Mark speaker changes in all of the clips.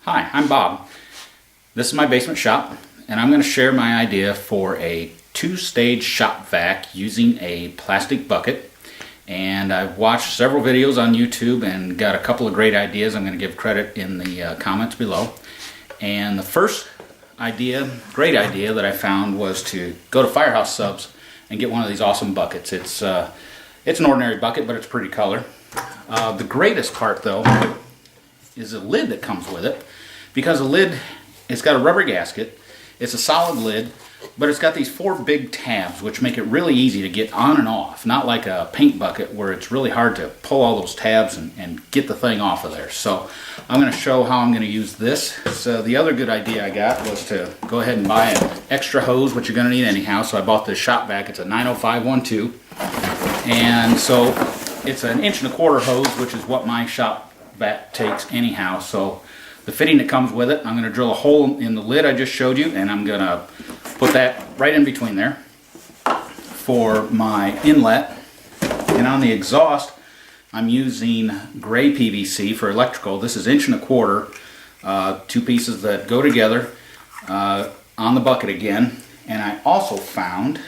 Speaker 1: Hi, I'm Bob. This is my basement shop, and I'm going to share my idea for a two-stage shop vac using a plastic bucket. And I've watched several videos on YouTube and got a couple of great ideas. I'm going to give credit in the comments below. And the first great idea that I found was to go to Firehouse Subs and get one of these awesome buckets. It's an ordinary bucket, but it's pretty color. The greatest part, though, is the lid that comes with it, because the lid, it's got a rubber gasket, it's a solid lid, but it's got these four big tabs which make it really easy to get on and off, not like a paint bucket where it's really hard to pull all those tabs and get the thing off of there. So I'm going to show how I'm going to use this. So the other good idea I got was to go ahead and buy an extra hose, which you're going to need anyhow. So I bought this shop vac. It's a 90512, and so it's an 1.25" hose, which is what my shop vac takes anyhow. So the fitting that comes with it, I'm going to drill a hole in the lid I just showed you, and I'm going to put that right in between there for my inlet. And on the exhaust, I'm using gray PVC for electrical. This is 1.25", two pieces that go together on the bucket again. And I also found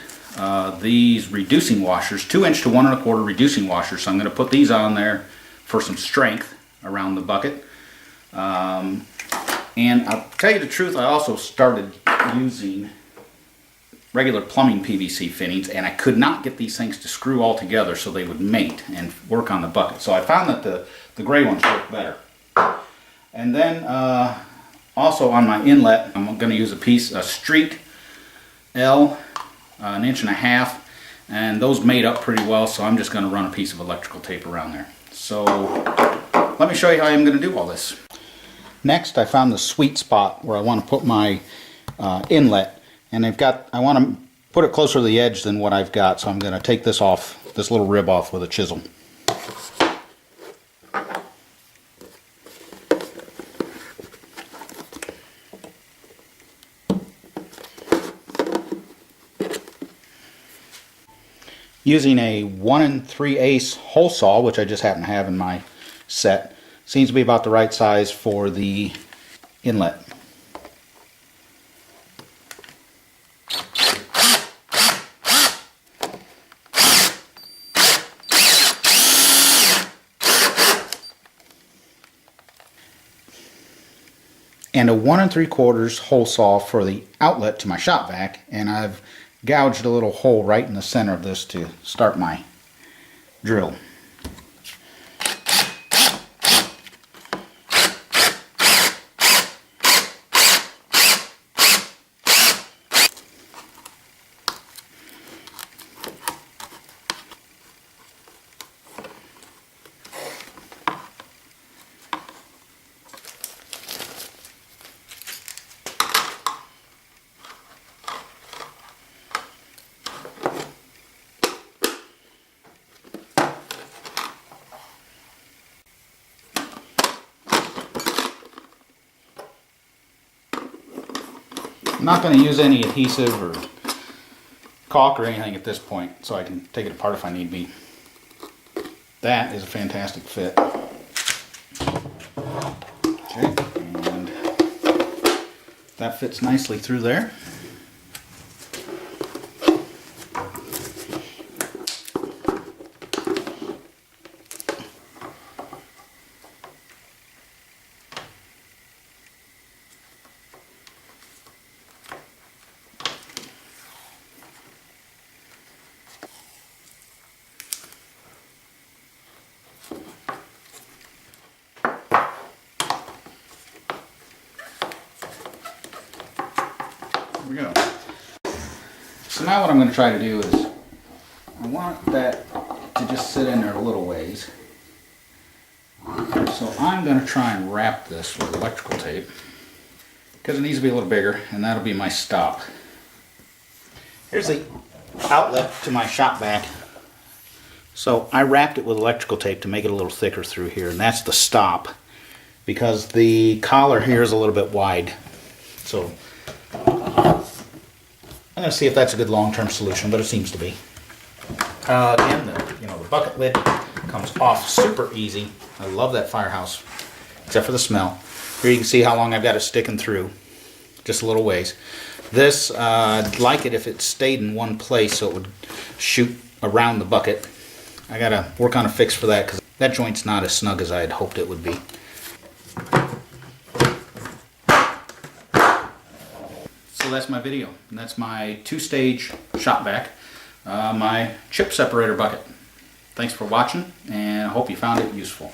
Speaker 1: these reducing washers, 2" to 1.25" reducing washers. So I'm going to put these on there for some strength around the bucket. And I'll tell you the truth, I also started using regular plumbing PVC fittings, and I could not get these things to screw all together so they would mate and work on the bucket. So I found that the gray ones work better. And then also on my inlet, I'm going to use a street L, 1.5", and those made up pretty well, so I'm just going to run a piece of electrical tape around there. So let me show you how I'm going to do all this. Next, I found the sweet spot where I want to put my inlet, and I want to put it closer to the edge than what I've got, so I'm going to take this little rib off with a chisel. Using a 1 3/8 hole saw, which I just happen to have in my set, seems to be about the right size for the inlet. And a 1 3/4 hole saw for the outlet to my shop vac, and I've gouged a little hole right in the center of this to start my drill. I'm not going to use any adhesive or caulk or anything at this point, so I can take it apart if I need be. That is a fantastic fit. Okay, and that fits nicely through there. We go. So now what I'm going to try to do is, I want that to just sit in there a little ways. So I'm going to try and wrap this with electrical tape, because it needs to be a little bigger, and that'll be my stop. Here's the outlet to my shop vac. So I wrapped it with electrical tape to make it a little thicker through here, and that's the stop, because the collar here is a little bit wide. So I'm going to see if that's a good long-term solution, but it seems to be. Again, the bucket lid comes off super easy. I love that Firehouse, except for the smell. Here you can see how long I've got it sticking through. Just a little ways. This, I'd like it if it stayed in one place so it would shoot around the bucket. I gotta work on a fix for that because that joint's not as snug as I had hoped it would be. So that's my video. And that's my two-stage shop vac, my chip separator bucket. Thanks for watching, and I hope you found it useful.